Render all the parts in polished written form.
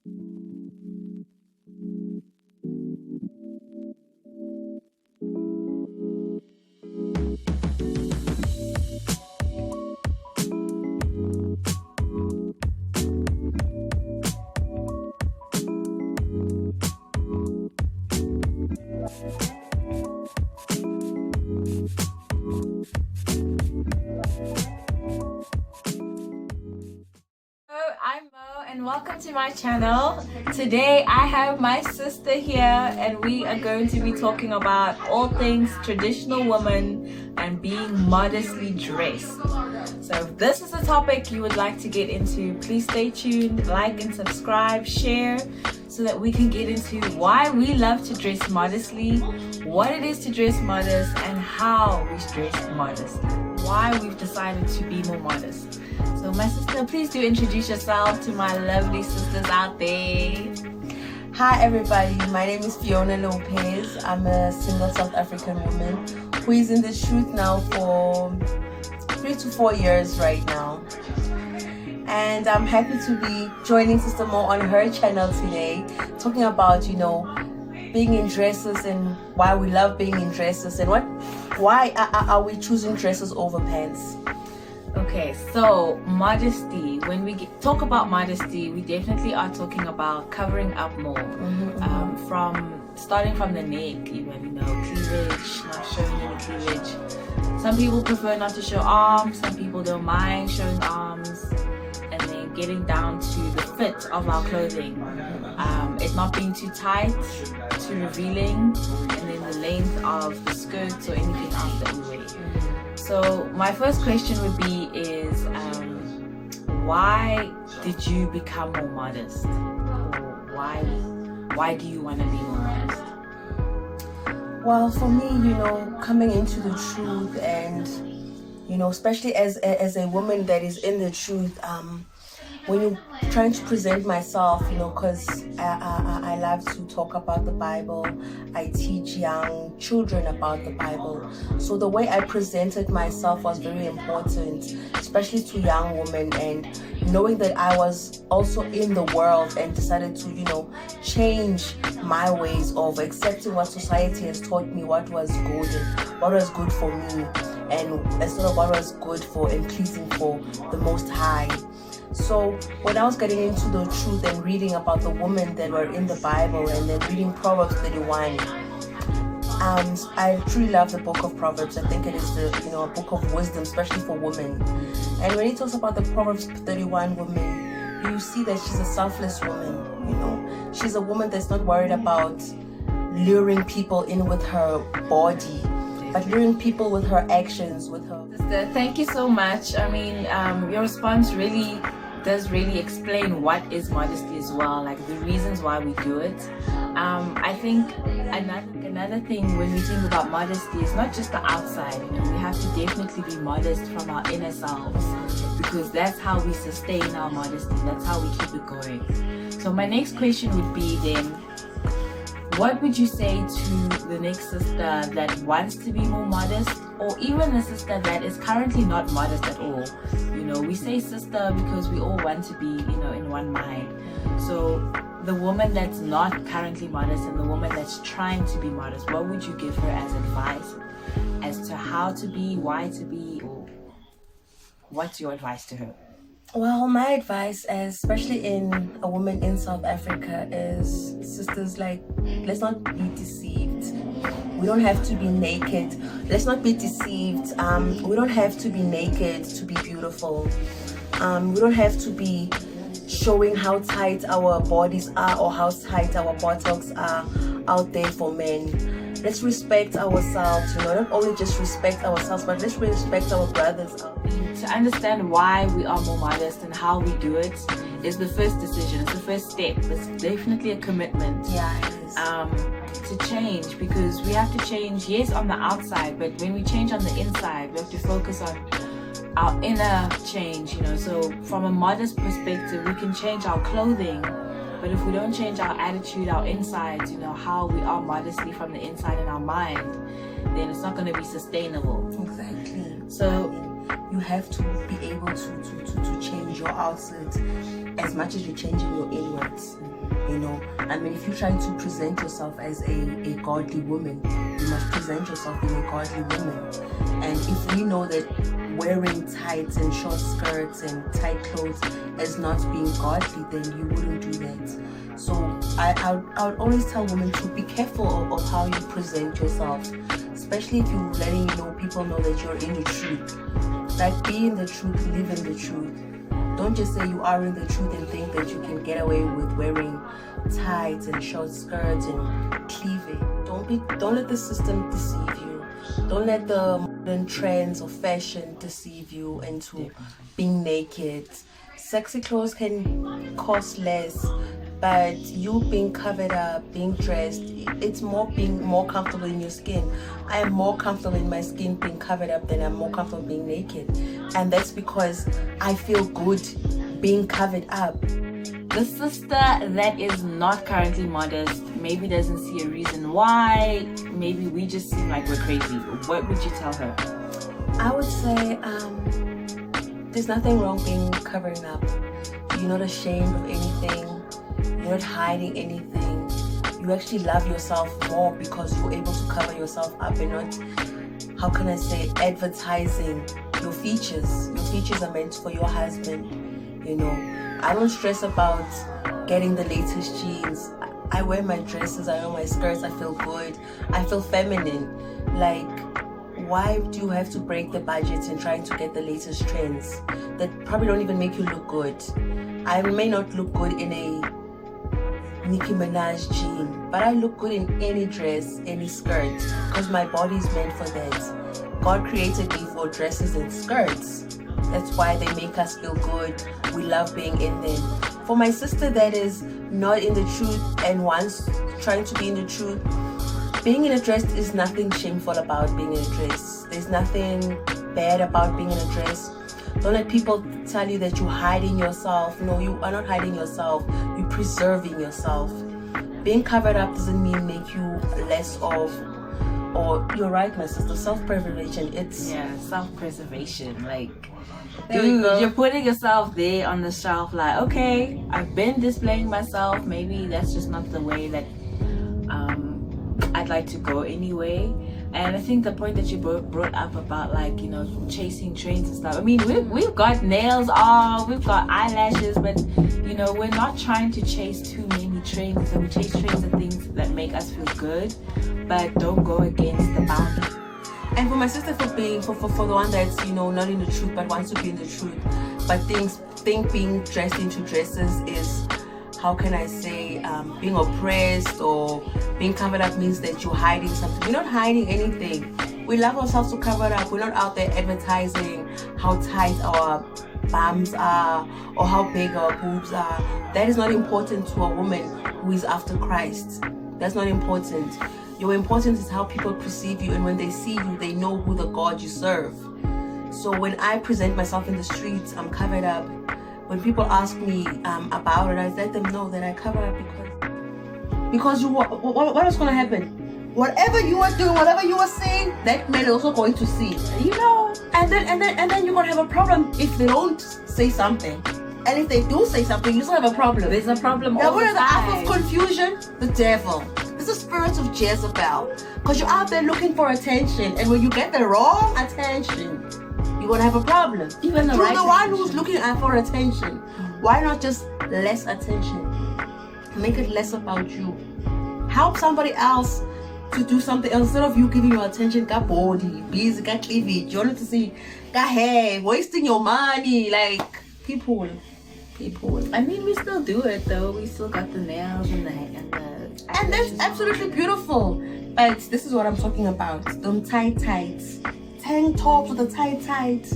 I'm Mo and welcome to my channel. Today I have my sister here and we are going to be talking about all things traditional woman and being modestly dressed. So if this is a topic you would like to get into, please stay tuned, like and subscribe, share, so that we can get into why we love to dress modestly, what it is to dress modest, and how we dress modest, why we've decided to be more modest. So my sister, please do introduce yourself to my lovely sisters out there. Hi everybody, my name is Fiona Lopez. I'm a single South African woman who is in the truth now for 3 to 4 years right now. And I'm happy to be joining Sister Mo on her channel today, talking about, being in dresses and why we love being in dresses and why are we choosing dresses over pants. Okay, so modesty. When we talk about modesty, we definitely are talking about covering up more, starting from the neck, even cleavage, not showing any cleavage. Some people prefer not to show arms. Some people don't mind showing arms, and then getting down to the fit of our clothing, it not being too tight, too revealing, and then the length of the skirts or anything else that we wear. So my first question would be why did you become more modest? Or why do you want to be more modest? Well, for me, coming into the truth and, especially as a woman that is in the truth, when you're trying to present myself, because I love to talk about the Bible. I teach young children about the Bible. So the way I presented myself was very important, especially to young women, and knowing that I was also in the world and decided to, change my ways of accepting what society has taught me, what was good for me, and instead of what was good for and pleasing for the Most High. So when I was getting into the truth and reading about the women that were in the Bible and then reading Proverbs 31, I truly love the book of Proverbs. I think it is a book of wisdom, especially for women. And when he talks about the Proverbs 31 woman, you see that she's a selfless woman. She's a woman that's not worried about luring people in with her body, but luring people with her actions, with her. Sister, thank you so much. I mean, your response does really explain what is modesty as well, like the reasons why we do it. I think another thing when we think about modesty is not just the outside. We have to definitely be modest from our inner selves, because that's how we sustain our modesty. That's how we keep it going. So my next question would be then, what would you say to the next sister that wants to be more modest, or even a sister that is currently not modest at all? We say sister because we all want to be, in one mind. So the woman that's not currently modest and the woman that's trying to be modest, what would you give her as advice as to how to be, why to be, or what's your advice to her? Well, my advice, especially in a woman in South Africa, is sisters, let's not be deceived. We don't have to be naked. Let's not be deceived. We don't have to be naked to be beautiful. We don't have to be showing how tight our bodies are or how tight our buttocks are out there for men. Let's respect ourselves, not only just respect ourselves, but let's respect our brothers. To understand why we are more modest and how we do it is the first decision. It's the first step. It's definitely a commitment. Yeah, it is. To change, because we have to change, yes, on the outside, but when we change on the inside, we have to focus on our inner change, So from a modest perspective, we can change our clothing, but if we don't change our attitude, our insides, how we are modestly from the inside in our mind, then it's not going to be sustainable. Exactly. So you have to be able to change your outward as much as you're changing your inwards. You know, I mean, if you're trying to present yourself as a godly woman, you must present yourself in a godly woman. And if we know that wearing tights and short skirts and tight clothes is not being godly, then you wouldn't do that. So I would always tell women to be careful of how you present yourself, especially if you're letting people know that you're in the truth. Like, be in the truth, live in the truth. Don't just say you are in the truth and think that you can get away with wearing tights and short skirts and cleavage. Don't let the system deceive you. Don't let the modern trends of fashion deceive you into being naked. Sexy clothes can cost less, but you being covered up, being dressed, it's being more comfortable in your skin. I am more comfortable in my skin being covered up than I'm more comfortable being naked. And that's because I feel good being covered up. The sister that is not currently modest maybe doesn't see a reason why. Maybe we just seem like we're crazy. What would you tell her? I would say there's nothing wrong being covering up. You're not ashamed of anything. You're not hiding anything. You actually love yourself more because you're able to cover yourself up and not, how can I say, advertising your features. Your features are meant for your husband, you know. I don't stress about getting the latest jeans. I wear my dresses, I wear my skirts, I feel good. I feel feminine. Like, why do you have to break the budget and trying to get the latest trends that probably don't even make you look good? I may not look good in a Nicki Minaj jean, but I look good in any dress, any skirt, because my body is meant for that. God created me for dresses and skirts. That's why they make us feel good. We love being in them. For my sister that is not in the truth and wants trying to be in the truth, being in a dress is nothing shameful about being in a dress. There's nothing bad about being in a dress. Don't let people tell you that you're hiding yourself. No, you are not hiding yourself. You're preserving yourself. Being covered up doesn't mean make you less of, or you're right, my sister, self-preservation. It's self-preservation. Like, dude, you're putting yourself there on the shelf like, okay, I've been displaying myself. Maybe that's just not the way that I'd like to go anyway. And I think the point that you brought up about, like, chasing trends and stuff. I mean, we've got nails on, we've got eyelashes, but, we're not trying to chase too many trends. And we chase trends and things that make us feel good, but don't go against the boundary. And for my sister, for the one that's, not in the truth, but wants to be in the truth, but think being dressed into dresses is, how can I say, being oppressed or being covered up means that you're hiding something. We're not hiding anything. We love ourselves to cover it up. We're not out there advertising how tight our bums are or how big our boobs are. That is not important to a woman who is after Christ. That's not important. Your importance is how people perceive you, and when they see you, they know who the God you serve. So when I present myself in the streets, I'm covered up. When people ask me about it, I let them know that I cover up because what is going to happen? Whatever you are doing, whatever you are saying, that man is also going to see. And then you're going to have a problem if they don't say something. And if they do say something, you still have a problem. There's a problem all the time. The time. act of confusion, the devil. It's the spirit of Jezebel. Because you're out there looking for attention, and when you get the wrong attention, you're gonna have a problem. Even the one who's looking for attention. Why not just less attention? Make it less about you. Help somebody else to do something else instead of you giving your attention. Got body, busy, got cleavage. You want to see, got hair, wasting your money. Like people. I mean, we still do it though. We still got the nails and the and that's absolutely beautiful. But this is what I'm talking about. Them tights. Tank tops with the tight.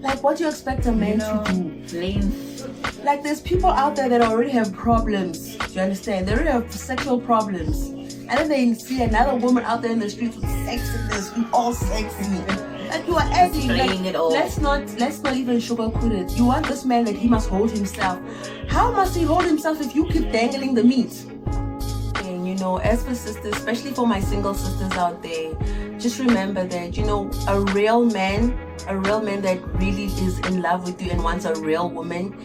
Like, what do you expect a man to do? Length. Like, there's people out there that already have problems. Do you understand? They already have sexual problems. And then they see another woman out there in the streets with sexiness, you all sexy. Like, you are adding. Like, let's not even sugarcoat it. You want this man that he must hold himself. How must he hold himself if you keep dangling the meat? And as for sisters, especially for my single sisters out there, just remember that, you know, a real man that really is in love with you and wants a real woman,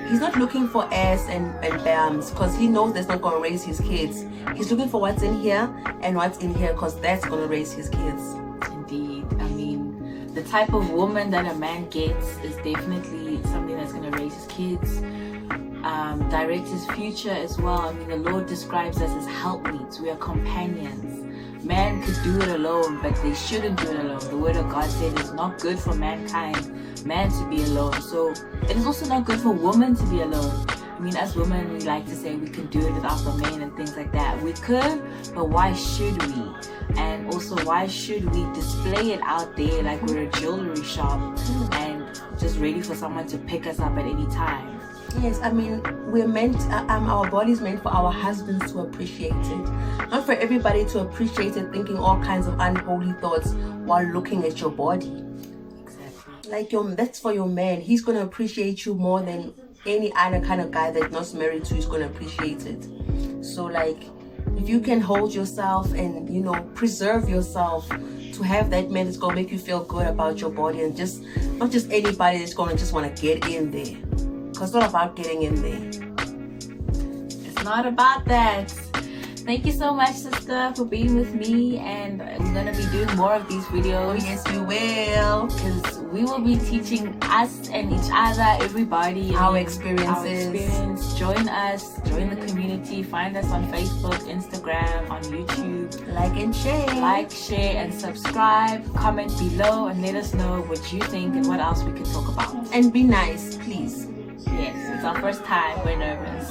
he's not looking for ass and bams, because he knows that's not going to raise his kids. He's looking for what's in here and what's in here, because that's going to raise his kids. Indeed. I mean, the type of woman that a man gets is definitely something that's going to raise his kids, direct his future as well. I mean, the Lord describes us as helpmeets. We are companions. Man could do it alone, but they shouldn't do it alone. The word of God said it's not good for mankind, man to be alone. So it is also not good for women to be alone. I mean, as women, we like to say we can do it without the men and things like that. We could, but why should we? And also, why should we display it out there like we're a jewelry shop and just ready for someone to pick us up at any time? Yes, I mean, we're meant, our body's meant for our husbands to appreciate it, not for everybody to appreciate it, thinking all kinds of unholy thoughts while looking at your body. Exactly. Like, that's for your man. He's going to appreciate you more than any other kind of guy that's not married to is going to appreciate it. So, like, if you can hold yourself and, you know, preserve yourself to have that man that's going to make you feel good about your body, and just not just anybody that's going to just want to get in there. Because it's not about getting in there. It's not about that. Thank you so much, sister, for being with me, and we're going to be doing more of these videos. Oh, yes, we will. Because we will be teaching us and each other, everybody, our experiences. Join us, join the community, find us on Facebook, Instagram, on YouTube. Like and share. Like, share, and subscribe. Comment below and let us know what you think and what else we can talk about. And be nice, please. Yes, it's our first time. We're nervous.